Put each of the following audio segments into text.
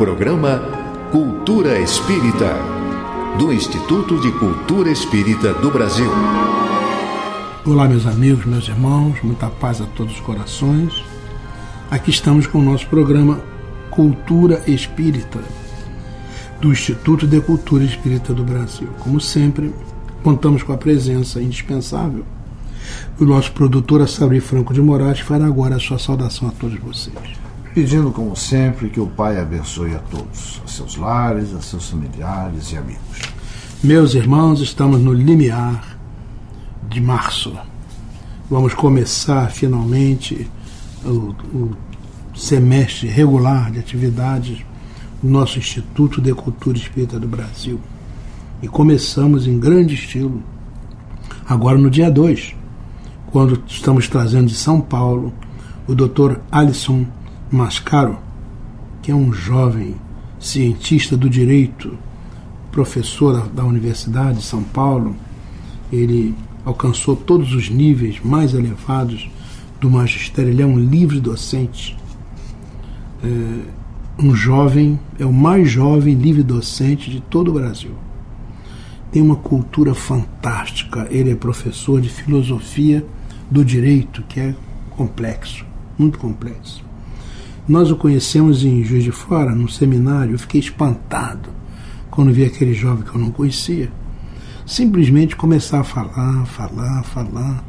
programa Cultura Espírita, do Instituto de Cultura Espírita do Brasil. Olá, meus amigos, meus irmãos, muita paz a todos os corações. Aqui estamos com o nosso programa Cultura Espírita, do Instituto de Cultura Espírita do Brasil. Como sempre, contamos com a presença indispensável do nosso produtor Assauri Franco de Moraes, que fará agora a sua saudação a todos vocês. Pedindo, como sempre, que o Pai abençoe a todos, a seus lares, a seus familiares e amigos. Meus irmãos, estamos no limiar de março. Vamos começar finalmente o semestre regular de atividades do nosso Instituto de Cultura Espírita do Brasil. E começamos em grande estilo, agora no dia 2, quando estamos trazendo de São Paulo o Dr. Alisson Mascaro, que é um jovem cientista do direito, professor da Universidade de São Paulo. Ele alcançou todos os níveis mais elevados do magistério, ele é um livre docente, um jovem, é o mais jovem livre docente de todo o Brasil. Tem uma cultura fantástica, ele é professor de filosofia do direito, que é complexo, muito complexo. Nós o conhecemos em Juiz de Fora, num seminário. Eu fiquei espantado quando vi aquele jovem que eu não conhecia simplesmente começar a falar.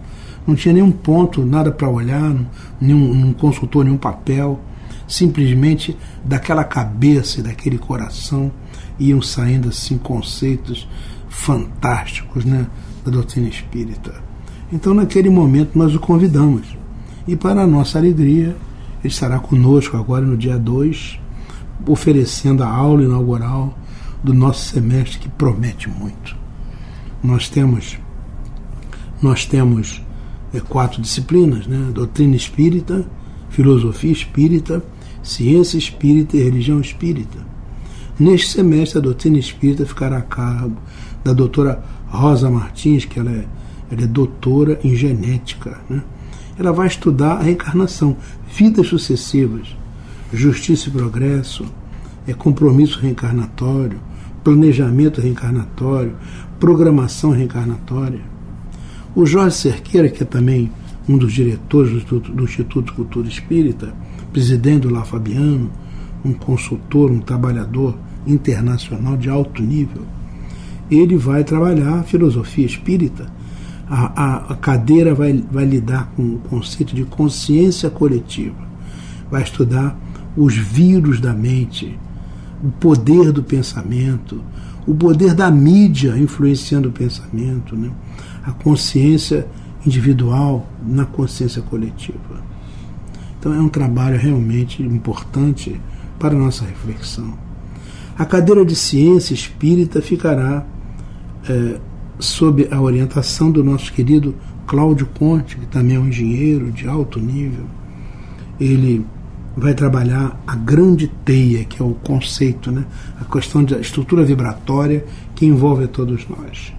Não tinha nenhum ponto, nada para olhar, não consultou nenhum papel. Simplesmente daquela cabeça e daquele coração iam saindo assim conceitos fantásticos, né, da doutrina espírita. Então, naquele momento, nós o convidamos. E, para a nossa alegria, ele estará conosco agora no dia 2, oferecendo a aula inaugural do nosso semestre, que promete muito. Nós temos 4 disciplinas, né? Doutrina espírita, filosofia espírita, ciência espírita e religião espírita. Neste semestre, a doutrina espírita ficará a cargo da doutora Rosa Martins, que ela é doutora em genética, né? Ela vai estudar a reencarnação, vidas sucessivas, justiça e progresso, compromisso reencarnatório, planejamento reencarnatório, programação reencarnatória. O Jorge Cerqueira, que é também um dos diretores do Instituto de Cultura Espírita, presidente do Lar Fabiano, um consultor, um trabalhador internacional de alto nível, ele vai trabalhar a filosofia espírita. A cadeira vai lidar com o conceito de consciência coletiva, vai estudar os vírus da mente, o poder do pensamento, o poder da mídia influenciando o pensamento, né? A consciência individual na consciência coletiva. Então é um trabalho realmente importante para a nossa reflexão. A cadeira de ciência espírita ficará sob a orientação do nosso querido Cláudio Conte, que também é um engenheiro de alto nível. Ele vai trabalhar a grande teia, que é o conceito, né? A questão da estrutura vibratória que envolve a todos nós.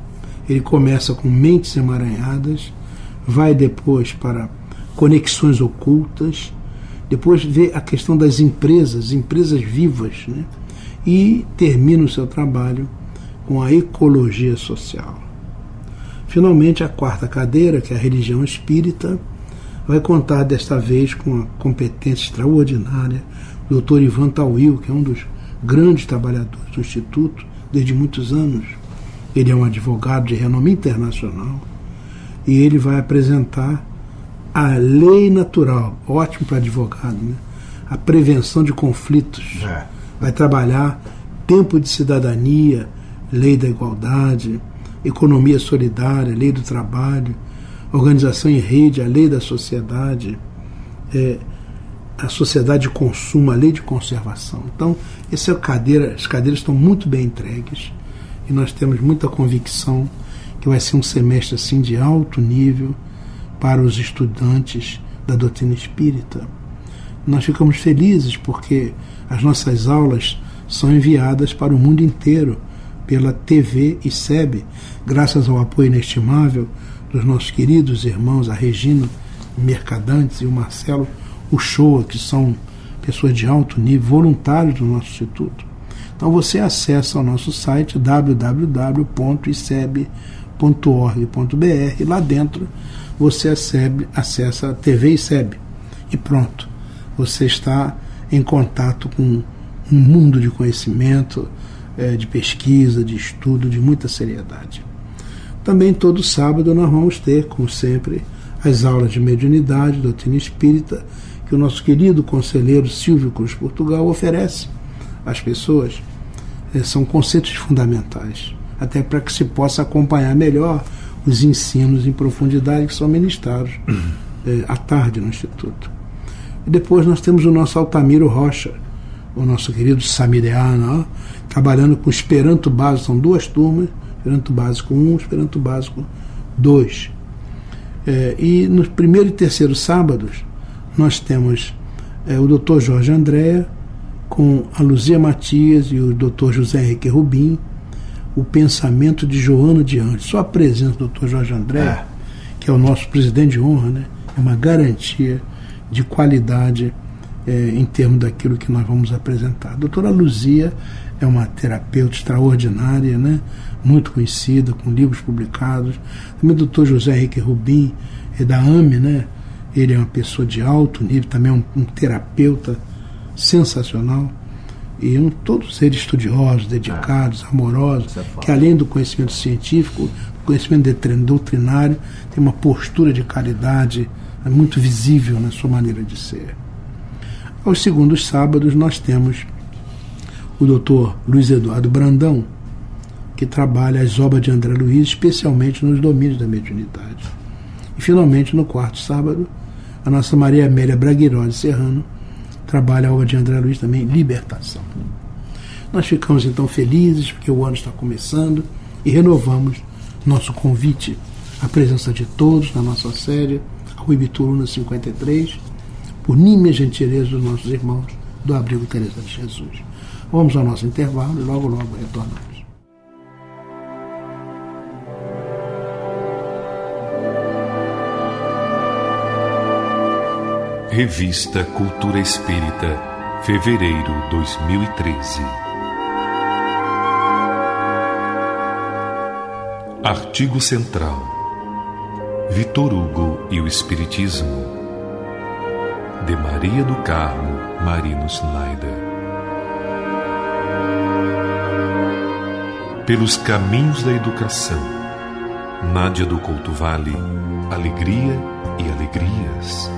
Ele começa com mentes emaranhadas, vai depois para conexões ocultas, depois vê a questão das empresas vivas, né? E termina o seu trabalho com a ecologia social. Finalmente, a 4ª cadeira, que é a religião espírita, vai contar desta vez com a competência extraordinária do Dr. Ivan Tawil, que é um dos grandes trabalhadores do Instituto desde muitos anos. Ele é um advogado de renome internacional e ele vai apresentar a lei natural, ótimo para advogado, né? A prevenção de conflitos. Vai trabalhar tempo de cidadania, lei da igualdade, economia solidária, lei do trabalho, organização em rede, a lei da sociedade, a sociedade de consumo, a lei de conservação. Então, as cadeiras estão muito bem entregues e nós temos muita convicção que vai ser um semestre assim, de alto nível para os estudantes da doutrina espírita. Nós ficamos felizes porque as nossas aulas são enviadas para o mundo inteiro pela TV e SEB, graças ao apoio inestimável dos nossos queridos irmãos, a Regina Mercadantes e o Marcelo Uchoa, que são pessoas de alto nível, voluntários do nosso instituto. Então você acessa o nosso site www.iceb.org.br. Lá dentro você acessa a TV ICEB e pronto. Você está em contato com um mundo de conhecimento, de pesquisa, de estudo, de muita seriedade. Também todo sábado nós vamos ter, como sempre, as aulas de mediunidade, doutrina espírita, que o nosso querido conselheiro Silvio Cruz Portugal oferece às pessoas. São conceitos fundamentais, até para que se possa acompanhar melhor os ensinos em profundidade que são ministrados à tarde no Instituto. E depois nós temos o nosso Altamiro Rocha, o nosso querido Samireano, trabalhando com Esperanto Básico. São duas turmas, Esperanto Básico 1, Esperanto Básico 2. E nos primeiro e terceiro sábados nós temos o Dr. Jorge Andréa com a Luzia Matias e o Dr. José Henrique Rubim, o pensamento de Joana de Anjos. Só a presença do Dr. Jorge Andréa, que é o nosso presidente de honra, né, é uma garantia de qualidade em termos daquilo que nós vamos apresentar. A doutora Luzia é uma terapeuta extraordinária, né, muito conhecida, com livros publicados. Também o doutor José Henrique Rubim, é da AME, né, ele é uma pessoa de alto nível, também é um terapeuta sensacional, e todos eles estudiosos, dedicados, amorosos, que além do conhecimento científico, conhecimento doutrinário, tem uma postura de caridade muito visível na sua maneira de ser. Aos segundos sábados nós temos o Dr. Luiz Eduardo Brandão, que trabalha as obras de André Luiz, especialmente nos domínios da mediunidade. E finalmente, no quarto sábado, a nossa Maria Amélia Braguirose Serrano trabalha a obra de André Luiz também, Libertação. Nós ficamos então felizes porque o ano está começando e renovamos nosso convite à presença de todos na nossa série, a Rua Ibituruna 53, por nímia gentileza dos nossos irmãos do Abrigo Teresa de Jesus. Vamos ao nosso intervalo e logo retornamos. Revista Cultura Espírita, fevereiro 2013. Artigo central: Vitor Hugo e o Espiritismo, de Maria do Carmo Marino Schneider. Pelos caminhos da educação, Nádia do Couto Vale, alegria e alegrias.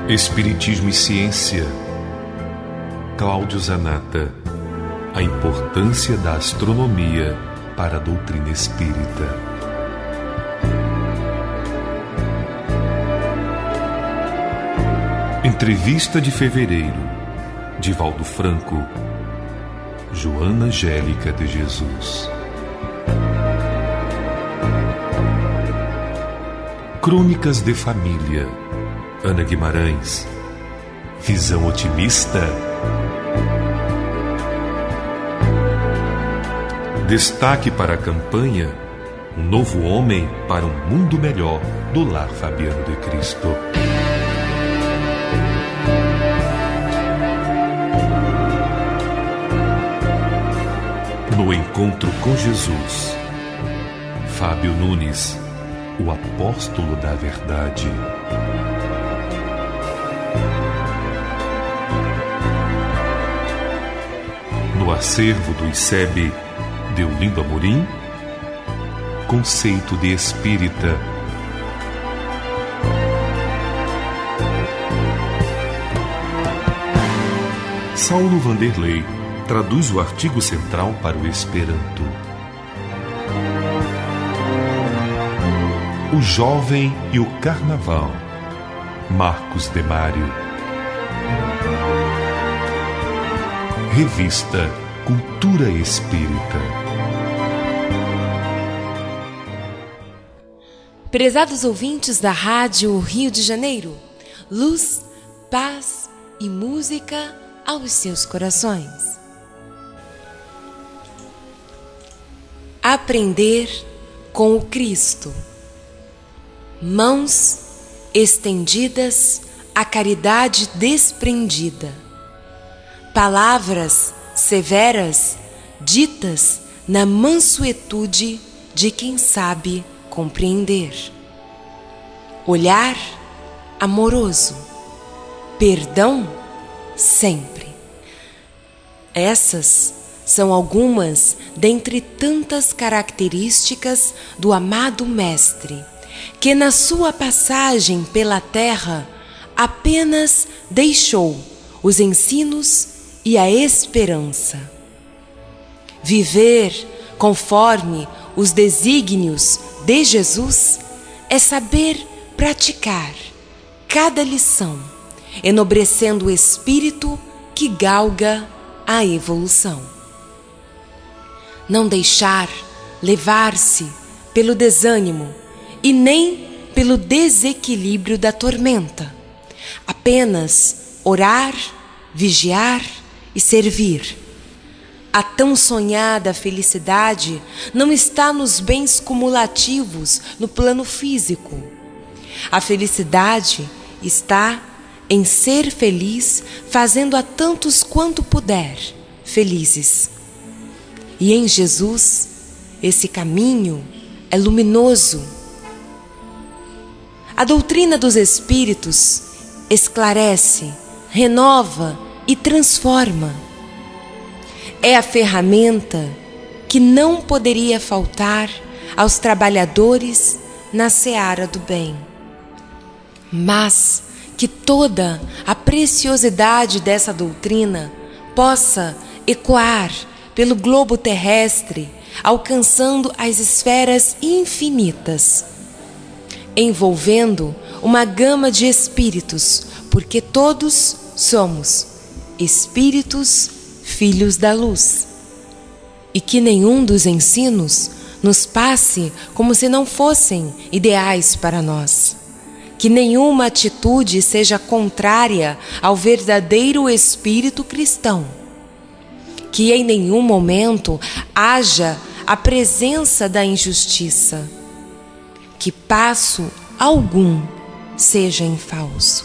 Espiritismo e Ciência, Cláudio Zanata, a importância da astronomia para a doutrina espírita. Entrevista de fevereiro, Divaldo Franco, Joana Angélica de Jesus. Crônicas de Família, Ana Guimarães, visão otimista. Destaque para a campanha Um Novo Homem para um Mundo Melhor, do Lar Fabiano de Cristo. No Encontro com Jesus, Fábio Nunes, o apóstolo da verdade. No acervo do ICEB, Deolindo Amorim, Conceito de Espírita. Saulo Vanderlei traduz o artigo central para o Esperanto. O Jovem e o Carnaval, Marcos Demário. Revista Cultura Espírita. Prezados ouvintes da Rádio Rio de Janeiro, luz, paz e música aos seus corações. Aprender com o Cristo. Mãos estendidas a caridade desprendida, palavras severas ditas na mansuetude de quem sabe compreender, olhar amoroso, perdão sempre. Essas são algumas dentre tantas características do amado Mestre, que na sua passagem pela terra apenas deixou os ensinos e a esperança. Viver conforme os desígnios de Jesus é saber praticar cada lição, enobrecendo o espírito que galga a evolução. Não deixar levar-se pelo desânimo e nem pelo desequilíbrio da tormenta. Apenas orar, vigiar e servir. A tão sonhada felicidade não está nos bens cumulativos no plano físico. A felicidade está em ser feliz, fazendo a tantos quanto puder felizes. E em Jesus, esse caminho é luminoso. A doutrina dos Espíritos esclarece, renova e transforma. É a ferramenta que não poderia faltar aos trabalhadores na seara do bem. Mas que toda a preciosidade dessa doutrina possa ecoar pelo globo terrestre, alcançando as esferas infinitas, envolvendo uma gama de espíritos, porque todos somos espíritos filhos da luz. E que nenhum dos ensinos nos passe como se não fossem ideais para nós. Que nenhuma atitude seja contrária ao verdadeiro espírito cristão. Que em nenhum momento haja a presença da injustiça. Que passo algum seja em falso.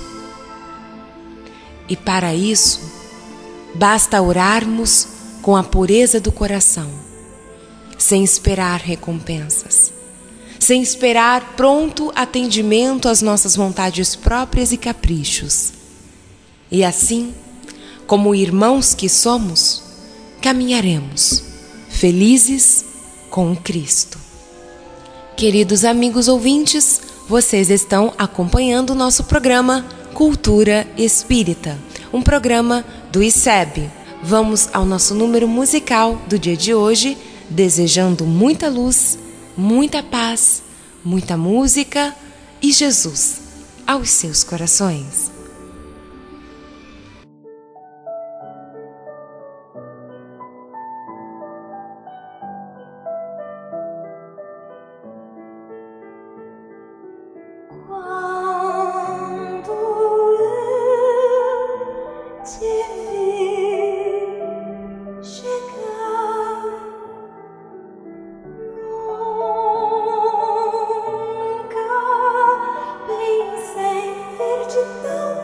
E para isso, basta orarmos com a pureza do coração, sem esperar recompensas, sem esperar pronto atendimento às nossas vontades próprias e caprichos. E assim, como irmãos que somos, caminharemos felizes com Cristo. Queridos amigos ouvintes, vocês estão acompanhando o nosso programa Cultura Espírita, um programa do ICEB. Vamos ao nosso número musical do dia de hoje, desejando muita luz, muita paz, muita música e Jesus aos seus corações. Pensei ver-te tão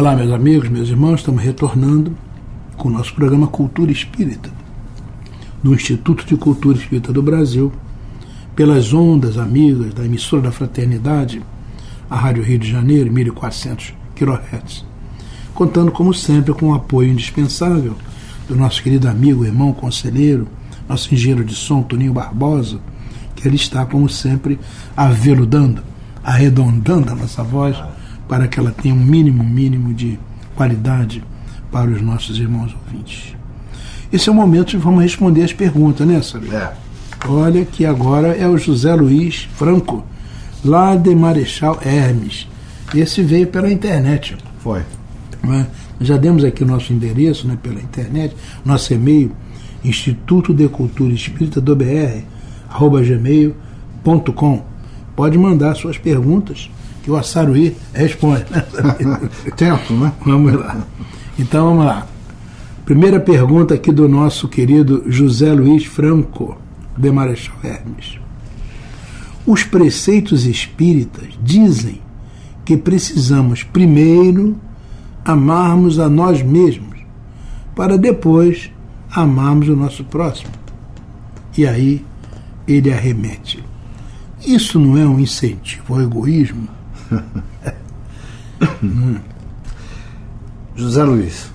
Olá, meus amigos, meus irmãos, estamos retornando com o nosso programa Cultura Espírita, do Instituto de Cultura Espírita do Brasil, pelas ondas amigas da emissora da Fraternidade, a Rádio Rio de Janeiro, 1400 kHz, contando, como sempre, com o apoio indispensável do nosso querido amigo, irmão, conselheiro, nosso engenheiro de som, Toninho Barbosa, que ele está, como sempre, aveludando, arredondando a nossa voz para que ela tenha um mínimo de qualidade para os nossos irmãos ouvintes. Esse é o momento de vamos responder as perguntas, né, Sabino? Olha que agora é o José Luiz Franco, lá de Marechal Hermes. Esse veio pela internet. Foi. Já demos aqui o nosso endereço, né, pela internet, nosso e-mail, Instituto de Cultura Espírita do BR, @gmail.com. Pode mandar suas perguntas, que o Assaruí responde. Tempo, né? Vamos lá. Então, vamos lá. Primeira pergunta aqui do nosso querido José Luiz Franco, de Marechal Hermes. Os preceitos espíritas dizem que precisamos primeiro amarmos a nós mesmos, para depois amarmos o nosso próximo. E aí ele arremete: isso não é um incentivo ao egoísmo? José Luiz,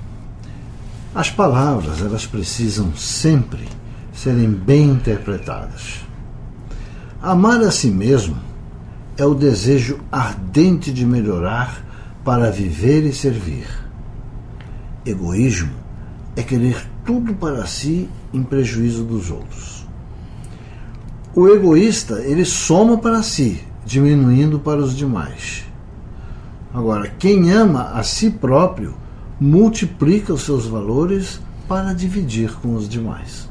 as palavras, elas precisam sempre serem bem interpretadas. Amar a si mesmo é o desejo ardente de melhorar para viver e servir. Egoísmo é querer tudo para si em prejuízo dos outros. O egoísta, ele soma para si, diminuindo para os demais. Agora, quem ama a si próprio multiplica os seus valores para dividir com os demais.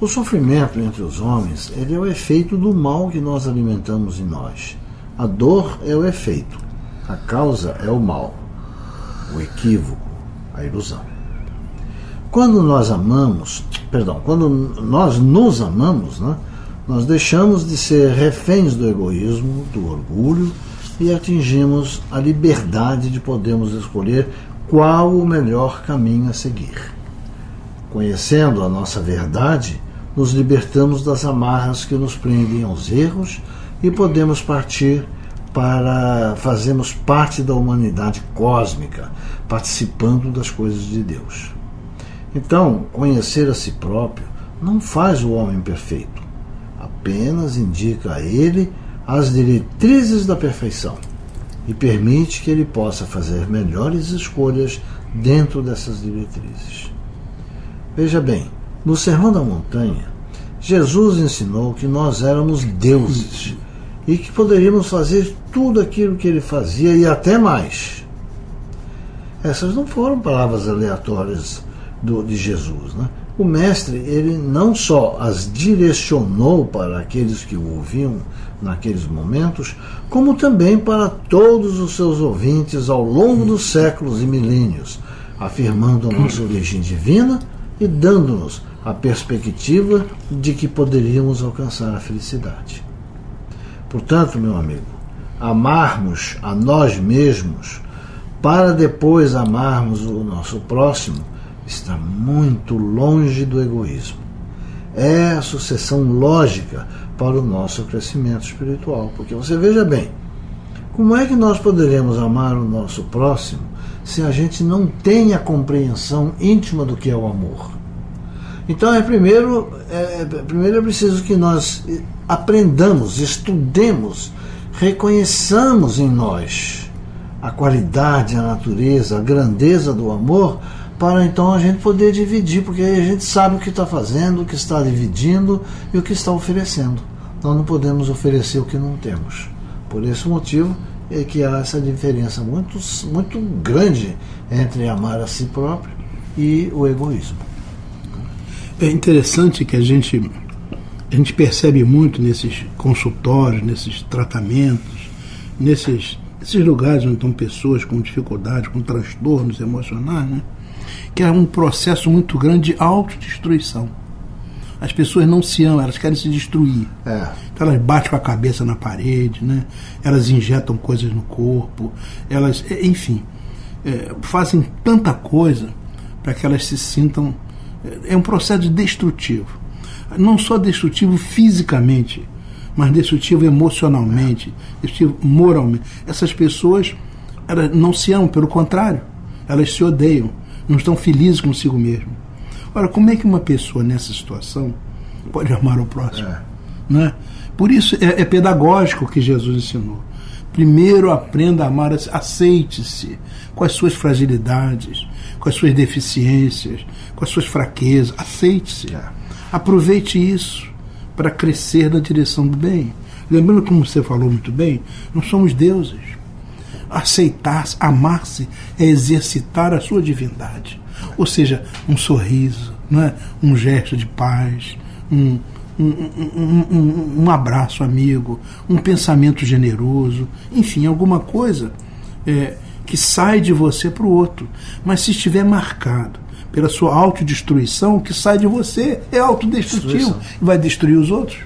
O sofrimento entre os homens, ele é o efeito do mal que nós alimentamos em nós. A dor é o efeito, a causa é o mal, o equívoco, a ilusão. Quando nós nos amamos, né, nós deixamos de ser reféns do egoísmo, do orgulho, e atingimos a liberdade de podermos escolher qual o melhor caminho a seguir. Conhecendo a nossa verdade, nos libertamos das amarras que nos prendem aos erros e podemos partir para fazermos parte da humanidade cósmica, participando das coisas de Deus. Então, conhecer a si próprio não faz o homem perfeito, apenas indica a ele as diretrizes da perfeição e permite que ele possa fazer melhores escolhas dentro dessas diretrizes. Veja bem, no Sermão da Montanha, Jesus ensinou que nós éramos deuses e que poderíamos fazer tudo aquilo que ele fazia e até mais. Essas não foram palavras aleatórias de Jesus, né? O Mestre, ele não só as direcionou para aqueles que o ouviam naqueles momentos, como também para todos os seus ouvintes ao longo dos séculos e milênios, afirmando a nossa origem divina e dando-nos a perspectiva de que poderíamos alcançar a felicidade. Portanto, meu amigo, amarmos a nós mesmos para depois amarmos o nosso próximo está muito longe do egoísmo. É a sucessão lógica para o nosso crescimento espiritual. Porque você veja bem, como é que nós poderemos amar o nosso próximo se a gente não tem a compreensão íntima do que é o amor? Então, primeiro é preciso que nós aprendamos, estudemos, reconheçamos em nós a qualidade, a natureza, a grandeza do amor, para então a gente poder dividir, porque aí a gente sabe o que está fazendo, o que está dividindo e o que está oferecendo. Nós não podemos oferecer o que não temos. Por esse motivo é que há essa diferença muito grande entre amar a si próprio e o egoísmo. É interessante que a gente percebe muito nesses consultórios, nesses tratamentos, nesses lugares onde estão pessoas com dificuldades, com transtornos emocionais, né? Que é um processo muito grande de autodestruição. As pessoas não se amam, elas querem se destruir. Então elas batem com a cabeça na parede, né? Elas injetam coisas no corpo, enfim. fazem tanta coisa para que elas se sintam... É um processo destrutivo. Não só destrutivo fisicamente, mas destrutivo emocionalmente, destrutivo moralmente. Essas pessoas, elas não se amam, pelo contrário, elas se odeiam, não estão felizes consigo mesmo. Ora, como é que uma pessoa nessa situação pode amar o próximo? Né? Por isso é pedagógico o que Jesus ensinou. Primeiro aprenda a amar, aceite-se com as suas fragilidades, com as suas deficiências, com as suas fraquezas, aceite-se. Aproveite isso para crescer na direção do bem. Lembrando, como você falou muito bem, não somos deuses. Aceitar-se, amar-se é exercitar a sua divindade. Ou seja, um sorriso, não é? Um gesto de paz, um abraço amigo, um pensamento generoso, enfim, alguma coisa que sai de você para o outro. Mas se estiver marcado pela sua autodestruição, o que sai de você é autodestrutivo e vai destruir os outros.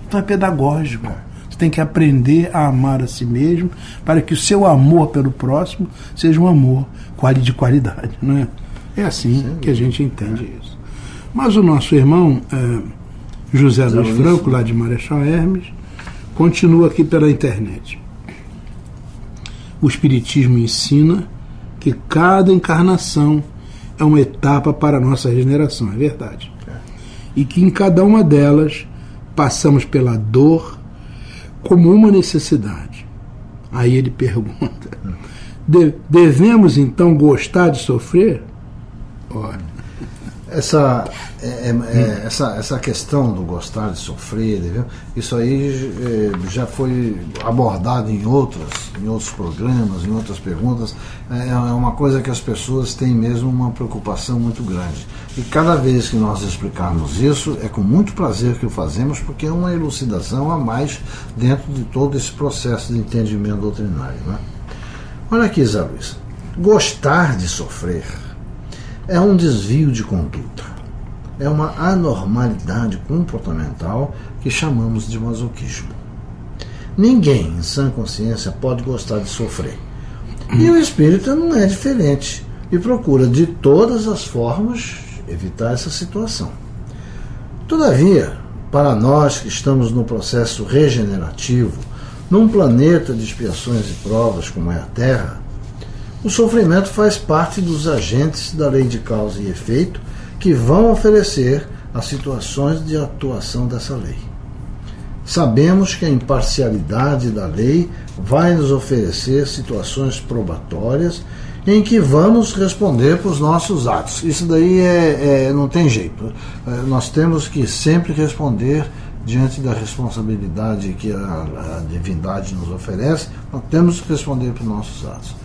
Então é pedagógico. Você tem que aprender a amar a si mesmo para que o seu amor pelo próximo seja um amor de qualidade, não é? É assim que a gente entende isso. Mas o nosso irmão José Luiz Franco, lá de Marechal Hermes, continua aqui pela internet. O Espiritismo ensina que cada encarnação é uma etapa para a nossa regeneração, é verdade. E que em cada uma delas passamos pela dor como uma necessidade. Aí ele pergunta, devemos então gostar de sofrer? Olha. Essa questão do gostar de sofrer, viu? Isso aí já foi abordado em outros programas, em outras perguntas. É uma coisa que as pessoas têm mesmo uma preocupação muito grande. E cada vez que nós explicarmos isso, é com muito prazer que o fazemos, porque é uma elucidação a mais dentro de todo esse processo de entendimento doutrinário, né? Olha aqui, Zé Luiz. Gostar de sofrer é um desvio de conduta, é uma anormalidade comportamental que chamamos de masoquismo. Ninguém em sã consciência pode gostar de sofrer. E o espírita não é diferente e procura de todas as formas evitar essa situação. Todavia, para nós que estamos no processo regenerativo, num planeta de expiações e provas como é a Terra, o sofrimento faz parte dos agentes da lei de causa e efeito que vão oferecer as situações de atuação dessa lei. Sabemos que a imparcialidade da lei vai nos oferecer situações probatórias em que vamos responder por nossos atos. Isso daí não tem jeito. Nós temos que sempre responder diante da responsabilidade que a divindade nos oferece, nós temos que responder por nossos atos.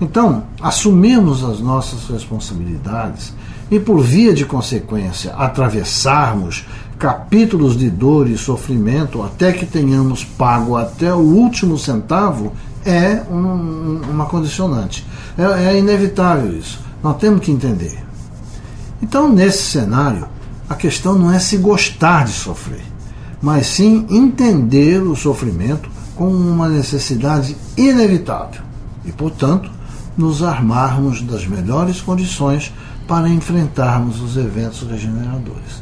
Então, assumimos as nossas responsabilidades e, por via de consequência, atravessarmos capítulos de dor e sofrimento até que tenhamos pago até o último centavo é uma condicionante. É inevitável isso. Nós temos que entender. Então, nesse cenário, a questão não é se gostar de sofrer, mas sim entender o sofrimento como uma necessidade inevitável e, portanto, nos armarmos das melhores condições para enfrentarmos os eventos regeneradores.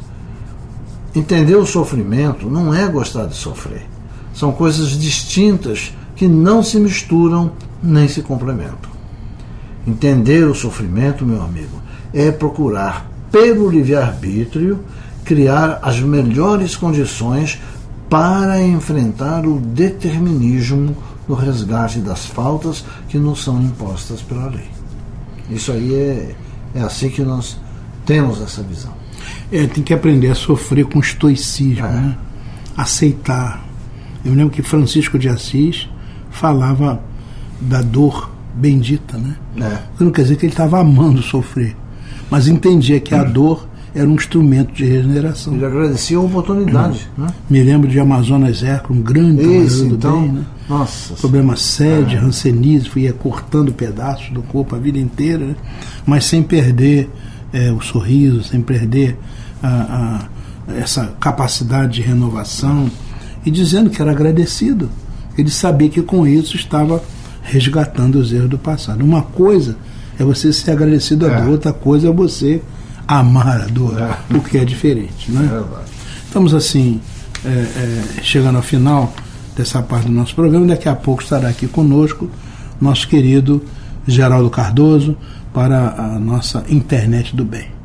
Entender o sofrimento não é gostar de sofrer. São coisas distintas que não se misturam nem se complementam. Entender o sofrimento, meu amigo, é procurar, pelo livre-arbítrio, criar as melhores condições para enfrentar o determinismo no resgate das faltas que nos são impostas pela lei. Isso aí é assim que nós temos essa visão. Tem que aprender a sofrer com estoicismo, né? Aceitar. Eu lembro que Francisco de Assis falava da dor bendita, né? Não quer dizer que ele estava amando sofrer, mas entendia que a dor era um instrumento de regeneração. Ele agradecia a oportunidade. Né? Me lembro de Amazonas Hércules, um grande trabalhador do bem, né? Nossa. Problema sério de hanseníase, ia cortando pedaços do corpo a vida inteira, né? Mas sem perder o sorriso, sem perder essa capacidade de renovação, e dizendo que era agradecido. Ele sabia que com isso estava resgatando os erros do passado. Uma coisa é você ser agradecido a dor, outra coisa é você amar a dor, o que é diferente, né? Estamos assim, chegando ao final dessa parte do nosso programa. Daqui a pouco estará aqui conosco nosso querido Geraldo Cardoso para a nossa Internet do Bem.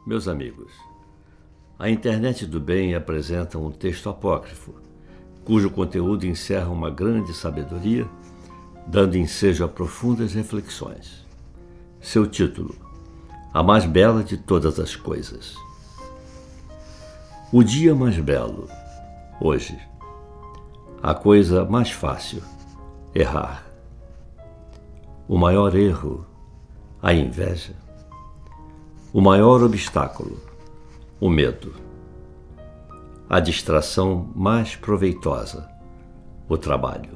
Meus amigos, a Internet do Bem apresenta um texto apócrifo, cujo conteúdo encerra uma grande sabedoria, dando ensejo a profundas reflexões. Seu título: A mais bela de todas as coisas. O dia mais belo, hoje. A coisa mais fácil, errar. O maior erro, a inveja. O maior obstáculo, o medo. A distração mais proveitosa, o trabalho.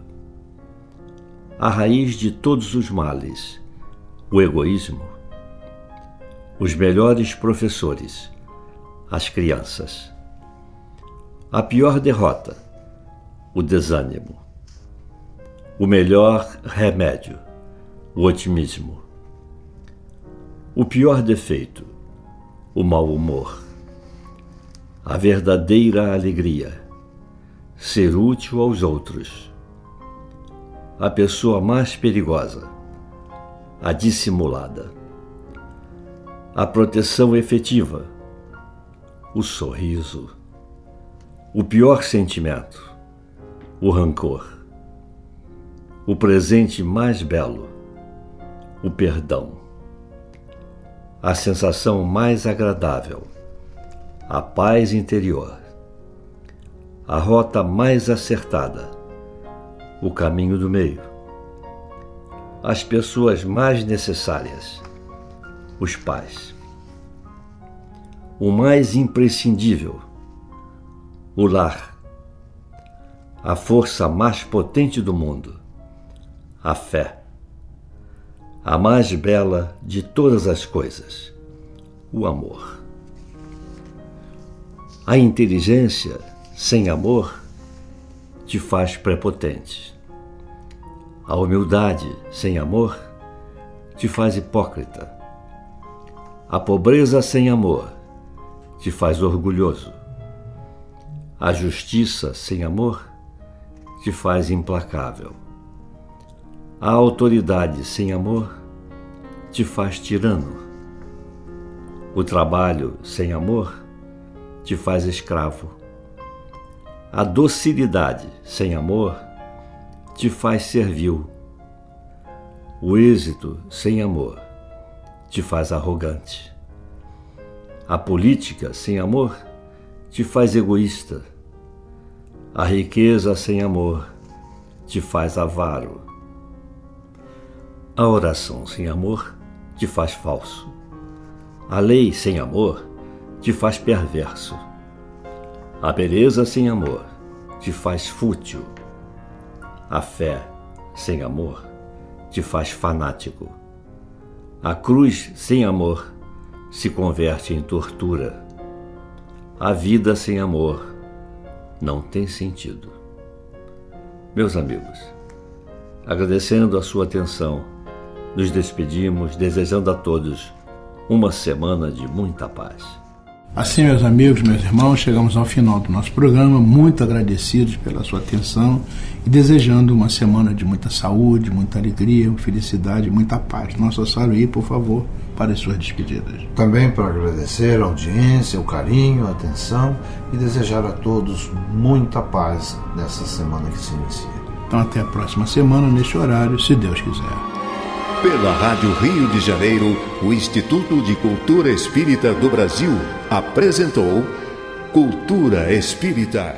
A raiz de todos os males, o egoísmo. Os melhores professores, as crianças. A pior derrota, o desânimo. O melhor remédio, o otimismo. O pior defeito, o mau humor. A verdadeira alegria, ser útil aos outros. A pessoa mais perigosa, a dissimulada. A proteção efetiva, o sorriso. O pior sentimento, o rancor. O presente mais belo, o perdão. A sensação mais agradável, a paz interior. A rota mais acertada, o caminho do meio. As pessoas mais necessárias, os pais. O mais imprescindível, o lar. A força mais potente do mundo, a fé. A mais bela de todas as coisas, o amor. A inteligência sem amor te faz prepotente. A humildade sem amor te faz hipócrita. A pobreza sem amor te faz orgulhoso. A justiça sem amor te faz implacável. A autoridade sem amor te faz tirano. O trabalho sem amor te faz escravo. A docilidade sem amor te faz servil. O êxito sem amor te faz arrogante. A política sem amor te faz egoísta. A riqueza sem amor te faz avaro. A oração sem amor te faz falso. A lei sem amor te faz perverso. A beleza sem amor te faz fútil. A fé sem amor te faz fanático. A cruz sem amor se converte em tortura. A vida sem amor não tem sentido. Meus amigos, agradecendo a sua atenção, nos despedimos desejando a todos uma semana de muita paz. Assim, meus amigos, meus irmãos, chegamos ao final do nosso programa, muito agradecidos pela sua atenção e desejando uma semana de muita saúde, muita alegria, felicidade, muita paz. Nosso Saruí, por favor, para as suas despedidas. Também para agradecer a audiência, o carinho, a atenção e desejar a todos muita paz nessa semana que se inicia. Então até a próxima semana, neste horário, se Deus quiser. Pela Rádio Rio de Janeiro, o Instituto de Cultura Espírita do Brasil apresentou Cultura Espírita.